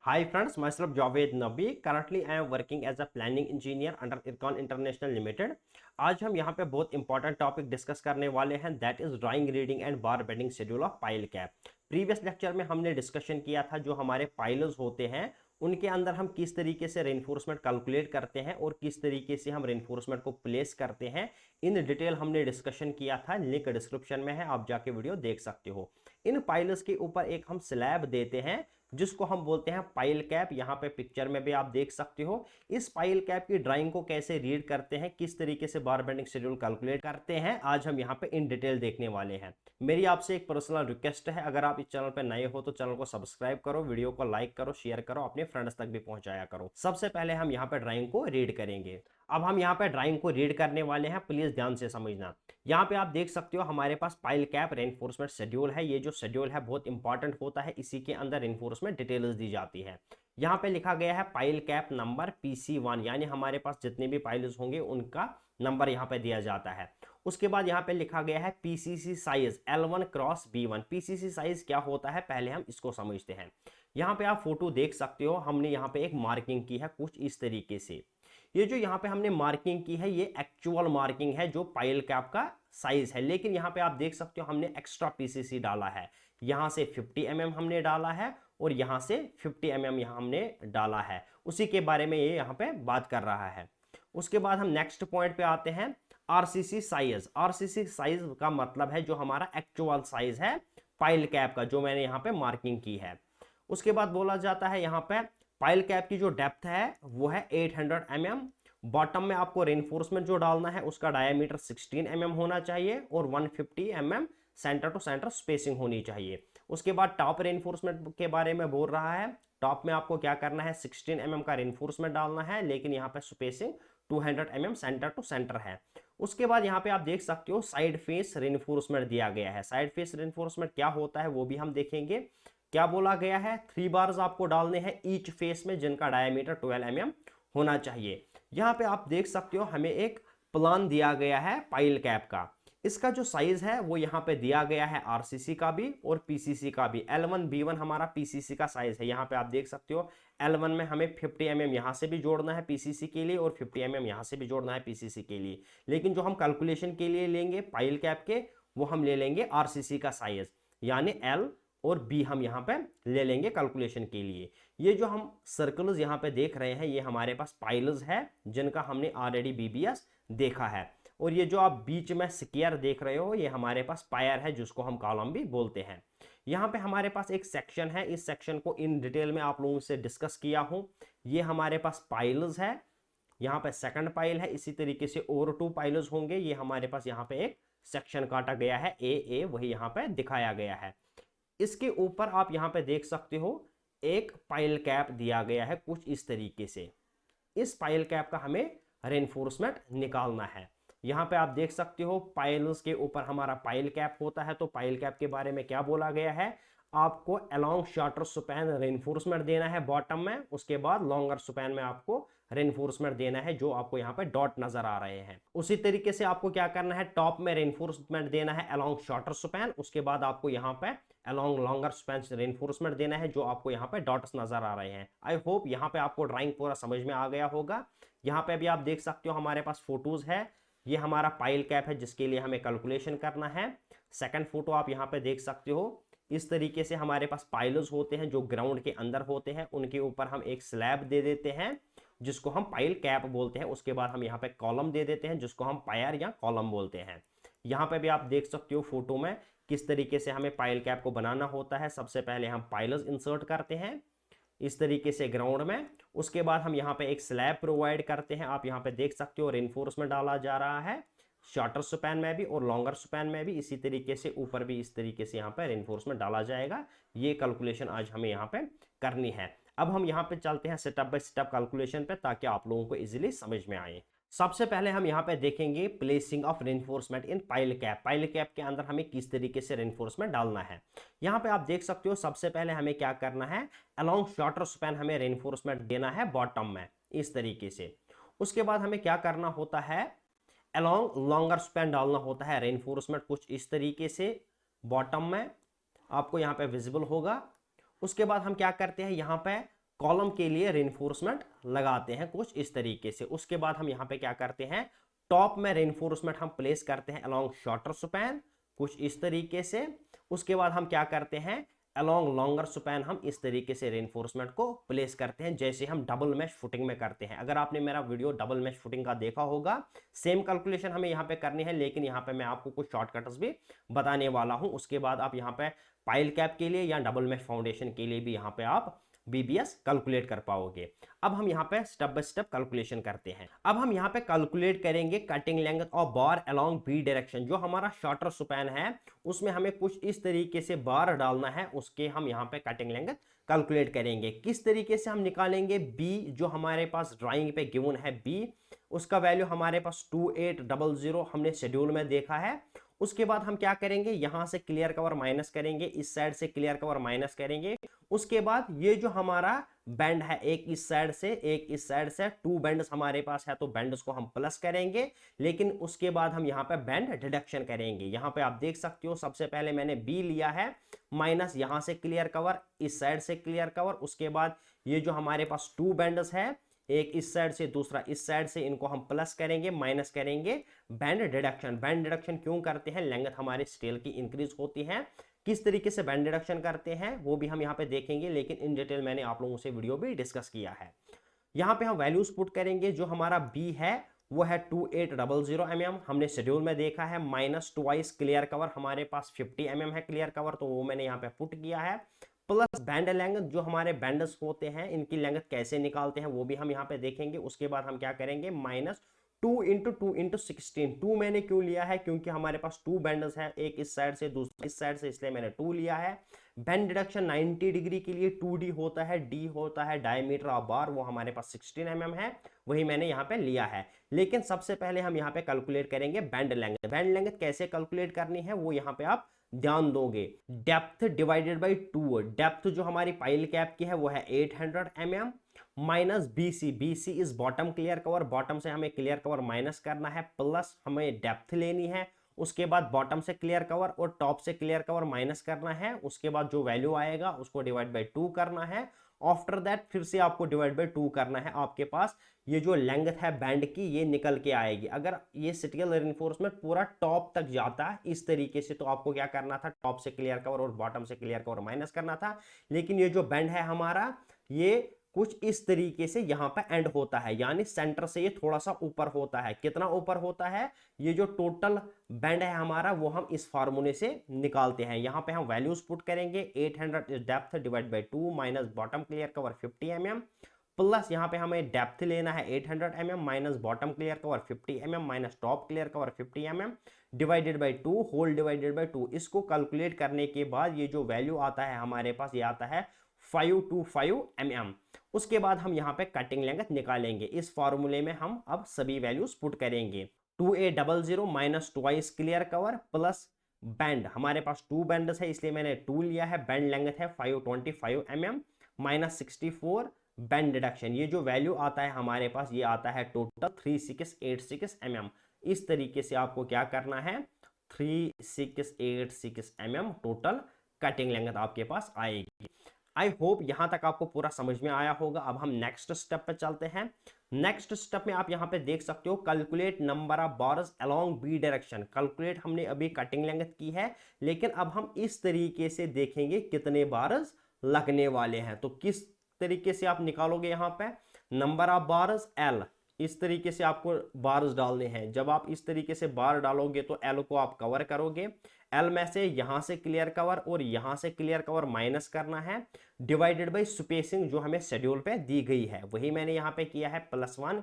Hi friends, myself Javed Nabi. Currently I am working as a planning engineer under Ircon International Limited. आज हम यहाँ पे बहुत important topic discuss करने वाले हैं, that is drawing, reading and bar bending schedule of pile cap. Previous lecture में हमने डिस्कशन किया था जो हमारे पाइलर्स होते हैं उनके अंदर हम किस तरीके से रेनफोर्समेंट कैलकुलेट करते हैं और किस तरीके से हम रेनफोर्समेंट को प्लेस करते हैं, इन डिटेल हमने डिस्कशन किया था। लिंक डिस्क्रिप्शन में है, आप जाके वीडियो देख सकते हो। इन पाइलर्स के ऊपर एक हम स्लैब देते हैं जिसको हम बोलते हैं पाइल कैप। यहाँ पे पिक्चर में भी आप देख सकते हो। इस पाइल कैप की ड्राइंग को कैसे रीड करते हैं, किस तरीके से बार बेंडिंग शेड्यूल कैलकुलेट करते हैं, आज हम यहाँ पे इन डिटेल देखने वाले हैं। मेरी आपसे एक पर्सनल रिक्वेस्ट है, अगर आप इस चैनल पर नए हो तो चैनल को सब्सक्राइब करो, वीडियो को लाइक करो, शेयर करो, अपने फ्रेंड्स तक भी पहुंचाया करो। सबसे पहले हम यहाँ पे ड्राइंग को रीड करेंगे। अब हम यहाँ पे ड्राइंग को रीड करने वाले हैं, प्लीज ध्यान से समझना। यहाँ पे आप देख सकते हो हमारे पास पाइल कैप रेनफोर्समेंट शेड्यूल है। ये जो शेड्यूल है बहुत इंपॉर्टेंट होता है, इसी के अंदर रेनफोर्समेंट डिटेल्स दी जाती है। यहाँ पे लिखा गया है पाइल कैप नंबर PC1, यानी हमारे पास जितने भी पाइल्स होंगे उनका नंबर यहाँ पे दिया जाता है। उसके बाद यहाँ पे लिखा गया है PCC size L1x B1। PCC size क्या होता है पहले हम इसको समझते हैं। यहाँ पे आप फोटो देख सकते हो, हमने यहाँ पे एक मार्किंग की है कुछ इस तरीके से। ये जो यहाँ पे हमने मार्किंग की है ये एक्चुअल मार्किंग है जो पाइल कैप का साइज है, लेकिन यहाँ पे आप देख सकते हो हमने एक्स्ट्रा PCC डाला है। यहाँ से 50 mm हमने डाला है और यहाँ से 50 mm यहाँ हमने डाला है, उसी के बारे में ये यहाँ पे बात कर रहा है। उसके बाद हम नेक्स्ट पॉइंट पे आते हैं, RCC साइज। RCC साइज का मतलब है जो हमारा एक्चुअल साइज है पाइल कैप का, जो मैंने यहाँ पे मार्किंग की है। उसके बाद बोला जाता है यहाँ पे पाइल कैप की जो डेप्थ है वो है 800 mm। बॉटम में आपको रेनफोर्समेंट जो डालना है उसका डायमीटर 16 mm होना चाहिए और 150 mm centre to centre spacing होनी चाहिए। उसके बाद टॉप रेनफोर्समेंट के बारे में बोल रहा है। टॉप में आपको क्या करना है, 16 mm का रेनफोर्समेंट डालना है, लेकिन यहाँ पे spacing 200 mm centre to centre है। उसके बाद यहाँ पे आप देख सकते हो साइड फेस रेनफोर्समेंट दिया गया है। साइड फेस रेनफोर्समेंट क्या होता है वो भी हम देखेंगे। क्या बोला गया है, 3 बार्स आपको डालने हैं ईच फेस में जिनका डायमीटर 12 mm होना चाहिए। यहाँ पे आप देख सकते हो हमें एक प्लान दिया गया है पाइल कैप का। इसका जो साइज है वो यहाँ पे दिया गया है RCC का भी और PCC का भी। L1B1 हमारा PCC का साइज है। यहाँ पे आप देख सकते हो L1 में हमें 50 mm यहाँ से भी जोड़ना है PCC के लिए और 50 mm यहाँ से भी जोड़ना है PCC के लिए, लेकिन जो हम कैलकुलेशन के लिए लेंगे पाइल कैप के वो हम ले लेंगे RCC का साइज, यानी L और B हम यहाँ पे ले लेंगे कैलकुलेशन के लिए। ये जो हम सर्कल्स यहाँ पे देख रहे हैं ये हमारे पास पाइल्स है जिनका हमने ऑलरेडी BBS देखा है। और ये जो आप बीच में स्क्वायर देख रहे हो ये हमारे पास पायर है जिसको हम कॉलम भी बोलते हैं। यहाँ पे हमारे पास एक सेक्शन है, इस सेक्शन को इन डिटेल में आप लोगों से डिस्कस किया हूँ। ये हमारे पास पाइल्स है, यहाँ पे सेकंड पाइल है, इसी तरीके से और 2 पाइल्स होंगे। ये हमारे पास यहाँ पे एक सेक्शन काटा गया है A वही यहाँ पे दिखाया गया है। इसके ऊपर आप यहाँ पे देख सकते हो एक पाइल कैप दिया गया है कुछ इस तरीके से। इस पाइल कैप का हमें रेनफोर्समेंट निकालना है। यहाँ पे आप देख सकते हो पाइल्स के ऊपर हमारा पाइल कैप होता है। तो पाइल कैप के बारे में क्या बोला गया है, आपको अलोंग शॉर्टर स्पैन रेनफोर्समेंट देना है बॉटम में, उसके बाद लॉन्गर स्पैन में आपको रेनफोर्समेंट देना है जो आपको यहाँ पे डॉट नजर आ रहे हैं। उसी तरीके से आपको क्या करना है, टॉप में रेनफोर्समेंट देना है अलोंग शॉर्टर स्पैन, उसके बाद आपको यहाँ पे अलोंग लॉन्गर स्पैन रेनफोर्समेंट देना है जो आपको यहाँ पे डॉट्स नजर आ रहे हैं। आई होप यहाँ पे आपको ड्राइंग पूरा समझ में आ गया होगा। यहाँ पे भी आप देख सकते हो हमारे पास फोटोज है। ये हमारा पाइल कैप है जिसके लिए हमें कैलकुलेशन करना है। सेकंड फोटो आप यहाँ पे देख सकते हो। इस तरीके से हमारे पास पाइल्स होते हैं जो ग्राउंड के अंदर होते हैं, उनके ऊपर हम एक स्लैब दे देते हैं जिसको हम पाइल कैप बोलते हैं। उसके बाद हम यहाँ पे कॉलम दे देते हैं जिसको हम पायर या कॉलम बोलते हैं। यहाँ पे भी आप देख सकते हो फोटो में किस तरीके से हमें पाइल कैप को बनाना होता है। सबसे पहले हम पाइल्स इंसर्ट करते हैं इस तरीके से ग्राउंड में, उसके बाद हम यहाँ पे एक स्लैब प्रोवाइड करते हैं। आप यहाँ पे देख सकते हो रेनफोर्समेंट डाला जा रहा है शॉर्टर स्पैन में भी और लॉन्गर स्पैन में भी, इसी तरीके से ऊपर भी इस तरीके से यहाँ पे रेनफोर्समेंट डाला जाएगा। ये कैलकुलेशन आज हमें यहाँ पे करनी है। अब हम यहाँ पे चलते हैं स्टेप बाय स्टेप कैलकुलेशन पे ताकि आप लोगों को इजीली समझ में आए। सबसे पहले हम यहाँ पे देखेंगे placing of reinforcement in pile cap. Pile cap के अंदर हमें किस तरीके से रेनफोर्समेंट डालना है। यहाँ पे आप देख सकते हो सबसे पहले हमें क्या करना है, अलोंग शॉर्टर स्पैन हमें रेनफोर्समेंट देना है बॉटम में इस तरीके से। उसके बाद हमें क्या करना होता है, अलोंग लॉन्गर स्पैन डालना होता है रेनफोर्समेंट कुछ इस तरीके से बॉटम में, आपको यहाँ पे विजिबल होगा। उसके बाद हम क्या करते हैं, यहाँ पे कॉलम के लिए रेनफोर्समेंट लगाते हैं कुछ इस तरीके से। उसके बाद हम यहाँ पे क्या करते हैं, टॉप में रेनफोर्समेंट हम प्लेस करते हैं अलोंग शॉर्टर स्पैन कुछ इस तरीके से। उसके बाद हम क्या करते हैं, अलोंग लॉन्गर स्पैन हम इस तरीके से रेनफोर्समेंट को प्लेस करते हैं, जैसे हम डबल मैश फुटिंग में करते हैं। अगर आपने मेरा वीडियो डबल मैश फुटिंग का देखा होगा, सेम कैलकुलेशन हमें यहाँ पे करनी है, लेकिन यहाँ पे मैं आपको कुछ शॉर्टकट्स भी बताने वाला हूँ। उसके बाद आप यहाँ पे पाइल कैप के लिए या डबल मैश फाउंडेशन के लिए भी यहाँ पे आप बीबीएस कैलकुलेट कर पाओगे। अब हम यहाँ पे स्टेप बाय स्टेप कैलकुलेशन करते हैं। अब हम यहाँ पे कैलकुलेट करेंगे cutting length of bar along B direction. जो हमारा शॉर्टर स्पैन है उसमें हमें कुछ इस तरीके से बार डालना है, उसके हम यहाँ पे कटिंग लेंथ कैलकुलेट करेंगे। किस तरीके से हम निकालेंगे, बी जो हमारे पास ड्राइंग पे गिवन है बी, उसका वैल्यू हमारे पास 2800 हमने शेड्यूल में देखा है। उसके बाद हम क्या करेंगे, यहां से क्लियर कवर माइनस करेंगे, इस साइड से क्लियर कवर माइनस करेंगे। उसके बाद ये जो हमारा बैंड है, एक इस साइड से एक इस साइड से, टू बैंड्स हमारे पास है तो बैंड्स को हम प्लस करेंगे, लेकिन उसके बाद हम यहाँ पे बैंड डिडक्शन करेंगे। यहाँ पे आप देख सकते हो सबसे पहले मैंने बी लिया है माइनस यहां से क्लियर कवर, इस साइड से क्लियर कवर। उसके बाद ये जो हमारे पास टू बैंड्स है, एक इस साइड से दूसरा इस साइड से, इनको हम प्लस करेंगे माइनस करेंगे। बैंड डिडक्शन, बैंड डिडक्शन क्यों करते हैं, लेंथ हमारे स्केल की इंक्रीज होती है। किस तरीके से बैंड डिडक्शन करते हैं वो भी हम यहाँ पे देखेंगे, लेकिन इन डिटेल मैंने आप लोगों से वीडियो भी डिस्कस किया है। यहाँ पे हम वैल्यूज पुट करेंगे। जो हमारा बी है वो है 2800 mm, हमने शेड्यूल में देखा है, माइनस ट्वाइस क्लियर कवर, हमारे पास 50 mm है क्लियर कवर, तो वो मैंने यहाँ पे पुट किया है, प्लस बैंड लेंथ। जो हमारे बैंड्स होते हैं इनकी लेंथ कैसे निकालते हैं वो भी हम यहाँ पे देखेंगे। उसके बाद हम क्या करेंगे, माइनस 2 × 2 मैंने क्यों लिया है, क्योंकि हमारे पास टू बैंड्स है, एक इस साइड से दूसरा इस साइड से, इसलिए मैंने 2 लिया है। बैंड डिडक्शन 90 डिग्री के लिए 2D होता है, D होता है डायमीटर ऑफ बार, वो हमारे पास 16 mm है, वही मैंने यहाँ पे लिया है। लेकिन सबसे पहले हम यहाँ पे कैलकुलेट करेंगे बैंड लेंथ। बैंड लेंथ कैसे कैलकुलेट करनी है वो यहाँ पे आप ध्यान दोगे, डेप्थ डिवाइडेड बाई 2। डेप्थ जो हमारी पाइल कैप की है वो है 800 mm, minus BC, BC is bottom clear cover, bottom से हमें क्लियर कवर माइनस करना है, प्लस हमें डेप्थ लेनी है। उसके बाद बॉटम से क्लियर कवर और टॉप से क्लियर कवर माइनस करना है। उसके बाद जो वैल्यू आएगा उसको डिवाइड बाई 2 करना है। आफ्टर दैट फिर से आपको डिवाइड बाई 2 करना है, आपके पास ये जो लेंथ है बैंड की ये निकल के आएगी। अगर ये स्टिकल रेनफोर्समेंट पूरा टॉप तक जाता है इस तरीके से, तो आपको क्या करना था, टॉप से क्लियर कवर और बॉटम से क्लियर कवर माइनस करना था। लेकिन ये जो बैंड है हमारा ये कुछ इस तरीके से यहाँ पे एंड होता है, यानी सेंटर से ये थोड़ा सा ऊपर होता है। कितना ऊपर होता है, ये जो टोटल बैंड है हमारा वो हम इस फार्मूले से निकालते हैं। यहाँ पे हम वैल्यूज पुट करेंगे, 800 is depth divide by 2 minus bottom clear cover 50 mm, plus यहाँ पे हमें डेप्थ लेना है 800 mm minus bottom clear cover 50 mm minus top clear cover 50 mm divided by 2 whole divided by 2। इसको कैलकुलेट करने के बाद ये जो वैल्यू आता है हमारे पास, ये आता है 525 mm। उसके बाद हम यहाँ पे कटिंग लेंथ निकालेंगे। इस फॉर्मूले में हम अब सभी वैल्यूज पुट करेंगे, 2800 minus twice clear cover plus band, हमारे पास टू बैंड है इसलिए मैंने 2 लिया है, बैंड लेंथ है 525 mm माइनस 64 बैंड डिडक्शन। ये जो वैल्यू आता है हमारे पास ये आता है टोटल 3686 mm। इस तरीके से आपको क्या करना है, 3686 mm टोटल कटिंग लेंथ आपके पास आएगी। आई होप यहां तक आपको पूरा समझ में आया होगा। अब हम नेक्स्ट स्टेप पे चलते हैं। नेक्स्ट स्टेप में आप यहां पे देख सकते हो, calculate number of bars along B direction. Calculate हमने अभी कटिंग लेंथ की है, लेकिन अब हम इस तरीके से देखेंगे कितने बार्स लगने वाले हैं। तो किस तरीके से आप निकालोगे, यहाँ पे नंबर ऑफ बार्स L, इस तरीके से आपको बार्स डालने हैं। जब आप इस तरीके से बार डालोगे तो L को आप कवर करोगे, L में से यहां से क्लियर कवर और यहां से क्लियर कवर माइनस करना है, डिवाइडेड बाई स्पेसिंग जो हमें शेड्यूल पे दी गई है वही मैंने यहाँ पे किया है, +1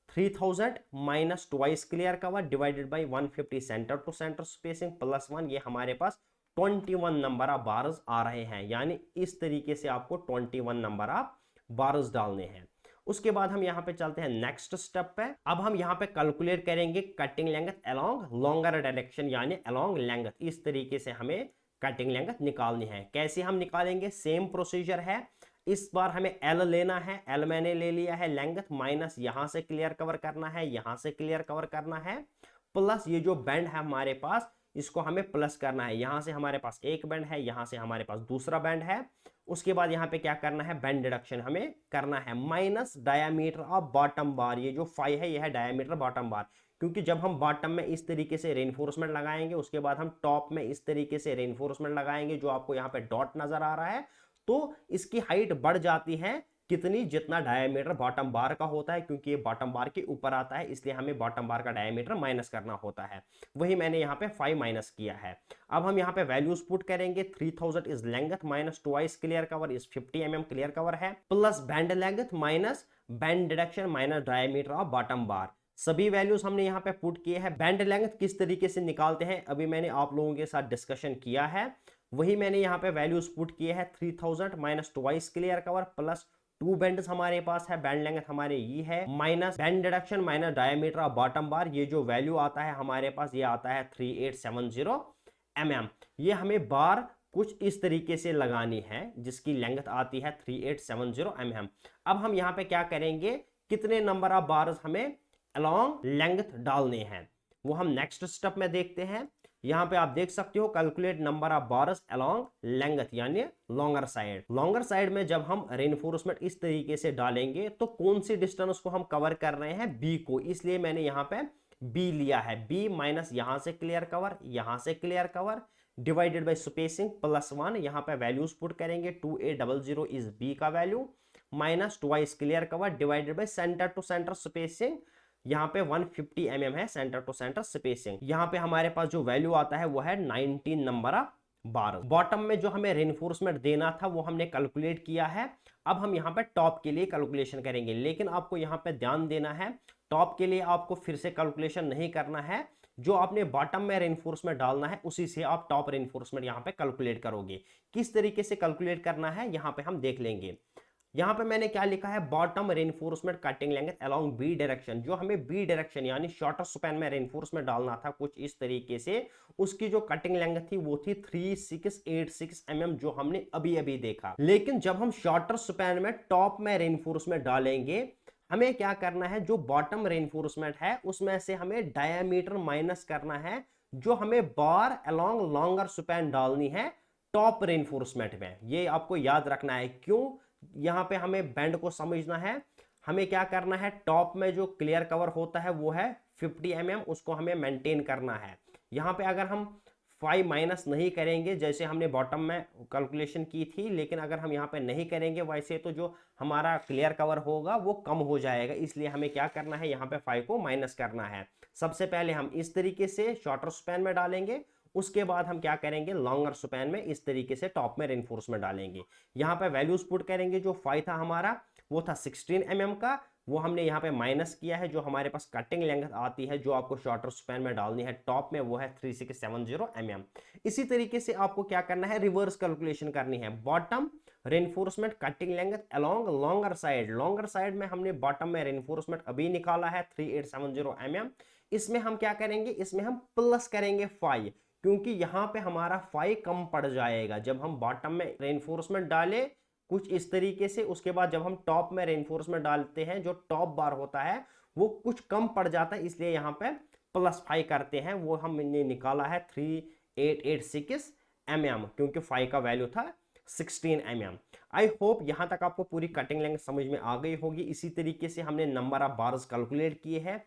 3000 minus twice clear cover divided by 150 centre to centre spacing +1। ये हमारे पास 21 नंबर ऑफ बार्स आ रहे हैं, यानी इस तरीके से आपको 21 नंबर ऑफ बार्स डालने हैं। उसके बाद हम यहाँ पे चलते हैं नेक्स्ट स्टेप पे। अब हम यहाँ पे कैलकुलेट करेंगे cutting length along longer direction, यानी अलोंग लेंथ। इस तरीके से हमें कटिंग लेंथ निकालनी है। कैसे हम निकालेंगे, सेम प्रोसीजर है। इस बार हमें L लेना है, L मैंने ले लिया है लेंथ, माइनस यहां से क्लियर कवर करना है, यहां से क्लियर कवर करना है, प्लस ये जो बैंड है हमारे पास इसको हमें प्लस करना है। यहाँ से हमारे पास एक बैंड है, यहाँ से हमारे पास दूसरा बैंड है। उसके बाद यहाँ पे क्या करना है, बैंड डिडक्शन हमें करना है, माइनस डायामीटर ऑफ बॉटम बार। ये जो 5 है ये है डायामीटर बॉटम बार, क्योंकि जब हम बॉटम में इस तरीके से रेनफोर्समेंट लगाएंगे, उसके बाद हम टॉप में इस तरीके से रेनफोर्समेंट लगाएंगे, जो आपको यहाँ पे डॉट नजर आ रहा है, तो इसकी हाइट बढ़ जाती है कितनी, जितना डायमीटर बॉटम बार का होता है, क्योंकि ये बॉटम बार के ऊपर आता है, इसलिए हमें बॉटम बार का डायमीटर माइनस करना होता है। वही मैंने यहाँ पे 5 माइनस किया है। अब हम यहाँ पे वैल्यूज पुट करेंगे। 3000 is length minus twice clear cover is 50 mm clear cover है, plus bend length minus bend deduction minus diameter of bottom bar. सभी वैल्यूज हमने यहाँ पे पुट किए हैं। बैंड लेंथ किस तरीके से निकालते हैं अभी मैंने आप लोगों के साथ डिस्कशन किया है, वही मैंने यहाँ पे वैल्यूज पुट किए हैं। 3000 minus twice clear cover plus 2 bands हमारे पास है, बैंड लेंथ हमारे ये है, minus bend deduction minus diameter of bottom बार। ये जो वैल्यू आता है हमारे पास, ये आता है 3870 mm। ये हमें बार कुछ इस तरीके से लगानी है जिसकी लेंथ आती है 3870 mm। अब हम यहाँ पे क्या करेंगे, कितने नंबर ऑफ बार्स हमें अलोंग लेंथ डालने हैं वो हम नेक्स्ट स्टेप में देखते हैं। यहाँ पे आप देख सकते हो, calculate number of bars along length, यानी लॉन्गर साइड। लॉन्गर साइड में जब हम रेनफोर्समेंट इस तरीके से डालेंगे तो कौन सी डिस्टेंस को हम कवर कर रहे हैं, बी को, इसलिए मैंने यहाँ पे बी लिया है। बी माइनस यहाँ से क्लियर कवर, यहाँ से clear cover, divided by spacing plus 1। यहाँ पे वैल्यूज पुट करेंगे, 2800 इज बी का value, minus twice clear cover divided by centre to centre spacing. यहाँ पे 150 mm है सेंटर टू सेंटर स्पेसिंग। यहाँ पे हमारे पास जो वैल्यू आता है वो है 19 नंबर ऑफ बार। बॉटम में जो हमें रेनफोर्समेंट देना था वो हमने कैलकुलेट किया है। अब हम यहाँ पे टॉप के लिए कैलकुलेशन करेंगे, लेकिन आपको यहाँ पे ध्यान देना है, टॉप के लिए आपको फिर से कैलकुलेशन नहीं करना है। जो आपने बॉटम में रेनफोर्समेंट डालना है उसी से आप टॉप रेनफोर्समेंट यहाँ पे कैलकुलेट करोगे। किस तरीके से कैलकुलेट करना है यहाँ पे हम देख लेंगे। यहाँ पे मैंने क्या लिखा है, bottom reinforcement cutting length along B direction. जो हमें बी डायरेक्शन यानी शॉर्टर स्पैन में रेनफोर्समेंट डालना था कुछ इस तरीके से, उसकी जो कटिंग लेंथ थी वो थी 3686 mm, जो हमने अभी अभी देखा। लेकिन जब हम शॉर्टर स्पैन में टॉप में रेनफोर्समेंट डालेंगे, हमें क्या करना है, जो बॉटम रेनफोर्समेंट है उसमें से हमें डायमीटर माइनस करना है, जो हमें बार अलोंग लॉन्गर स्पैन डालनी है टॉप रेनफोर्समेंट में। ये आपको याद रखना है। क्यों, यहाँ पे हमें बैंड को समझना है। हमें क्या करना है, टॉप में जो क्लियर कवर होता है वो है 50 mm, उसको हमें मेंटेन करना है। यहाँ पे अगर हम 5 माइनस नहीं करेंगे जैसे हमने बॉटम में कैलकुलेशन की थी, लेकिन अगर हम यहाँ पे नहीं करेंगे वैसे तो जो हमारा क्लियर कवर होगा वो कम हो जाएगा, इसलिए हमें क्या करना है, यहाँ पे 5 को माइनस करना है। सबसे पहले हम इस तरीके से शॉर्टर स्पैन में डालेंगे, उसके बाद हम क्या करेंगे, लॉन्गर स्पैन में इस तरीके से टॉप में रेनफोर्समेंट डालेंगे। यहाँ पे वैल्यूज पुट करेंगे। जो 5 था हमारा वो था 16 mm का, वो हमने यहाँ पे माइनस किया है। जो हमारे पास कटिंग लेंथ आती है जो आपको शॉर्टर स्पैन में डालनी है टॉप में, वो है 3670 mm। इसी तरीके से आपको क्या करना है, रिवर्स कैलकुलेशन करनी है। Bottom reinforcement cutting length along longer side, longer side में हमने बॉटम में रेनफोर्समेंट अभी निकाला है 3870 mm। इसमें हम क्या करेंगे, इसमें हम प्लस करेंगे 5, क्योंकि यहाँ पे हमारा 5 कम पड़ जाएगा। जब हम बॉटम में रेनफोर्समेंट डाले कुछ इस तरीके से, उसके बाद जब हम टॉप में रेनफोर्समेंट डालते हैं जो टॉप बार होता है वो कुछ कम पड़ जाता है, इसलिए यहाँ पे +5 करते हैं। वो हमने निकाला है 3886 mm, क्योंकि 5 का वैल्यू था 16 mm। आई होप यहाँ तक आपको पूरी कटिंग लेंथ समझ में आ गई होगी। इसी तरीके से हमने नंबर ऑफ बार्स कैलकुलेट किए हैं।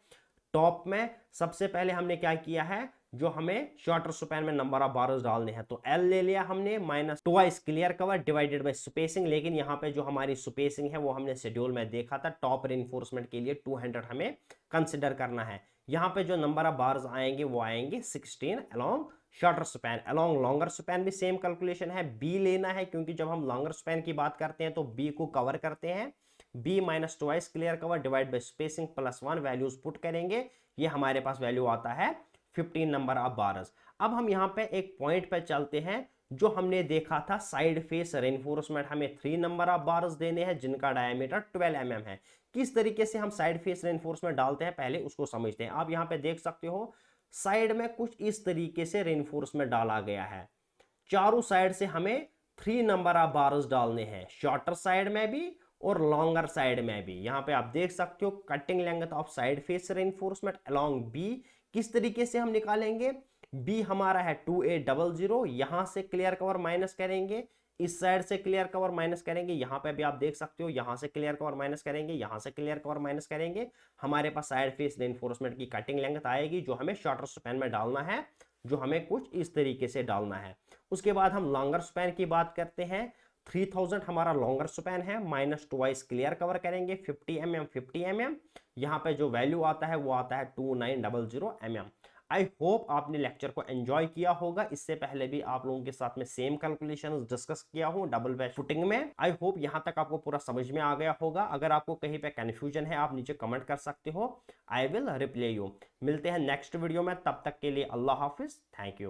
टॉप में सबसे पहले हमने क्या किया है, जो हमें शॉर्टर स्पैन में नंबर ऑफ बार्स डालने हैं तो L ले लिया हमने, minus twice clear cover divided by spacing. लेकिन यहाँ पे जो हमारी स्पेसिंग है वो हमने शेड्यूल में देखा था, टॉप रेनफोर्समेंट के लिए 200 हमें कंसिडर करना है। यहाँ पे जो नंबर ऑफ बार्स आएंगे वो आएंगे 16 along shorter span. Along longer span भी सेम कैलकुलेशन है, बी लेना है, क्योंकि जब हम लॉन्गर स्पैन की बात करते हैं तो बी को कवर करते हैं। B minus twice clear cover divide by spacing plus 1, values put करेंगे, ये हमारे पास वैल्यू आता है 15 नंबर ऑफ बार्स। अब हम यहाँ पे एक पॉइंट पे चलते हैं, जो हमने देखा था साइड फेस रेनफोर्समेंट हमें 3 नंबर ऑफ बार्स देने हैं जिनका डायमीटर 12 mm है। किस तरीके से हम साइड फेस रेनफोर्समेंट डालते हैं पहले उसको समझते हैं। आप यहाँ पे देख सकते हो साइड में कुछ इस तरीके से रेनफोर्समेंट डाला गया है। चारों साइड से हमें 3 नंबर ऑफ बार्स डालने हैं, शॉर्टर साइड में भी और लॉन्गर साइड में भी। यहाँ पे आप देख सकते हो cutting length of side face reinforcement along B किस तरीके से हम निकालेंगे, बी हमारा है 2800, यहां से क्लियर कवर माइनस करेंगे, इस साइड से क्लियर कवर माइनस करेंगे, यहां पे भी आप देख सकते हो, यहां से क्लियर कवर माइनस करेंगे, यहां से क्लियर कवर माइनस करेंगे, हमारे पास साइड फेस रेनफोर्समेंट की कटिंग लेंथ आएगी जो हमें शॉर्टर स्पैन में डालना है, जो हमें कुछ इस तरीके से डालना है। उसके बाद हम लॉन्गर स्पैन की बात करते हैं। 3000 हमारा लॉन्गर स्पैन है, माइनस ट्वाइस क्लियर कवर करेंगे 50 mm 50 mm, यहाँ पे जो वैल्यू आता है वो आता है 2900 mm। आई होप आपने लेक्चर को एंजॉय किया होगा। इससे पहले भी आप लोगों के साथ में सेम कैलकुलेशंस डिस्कस किया हूं डबल वेज फुटिंग में। आई होप यहां तक आपको पूरा समझ में आ गया होगा। अगर आपको कहीं पे कंफ्यूजन है आप नीचे कमेंट कर सकते हो, आई विल रिप्लाई यू। मिलते हैं नेक्स्ट वीडियो में, तब तक के लिए अल्लाह हाफिज, थैंक यू।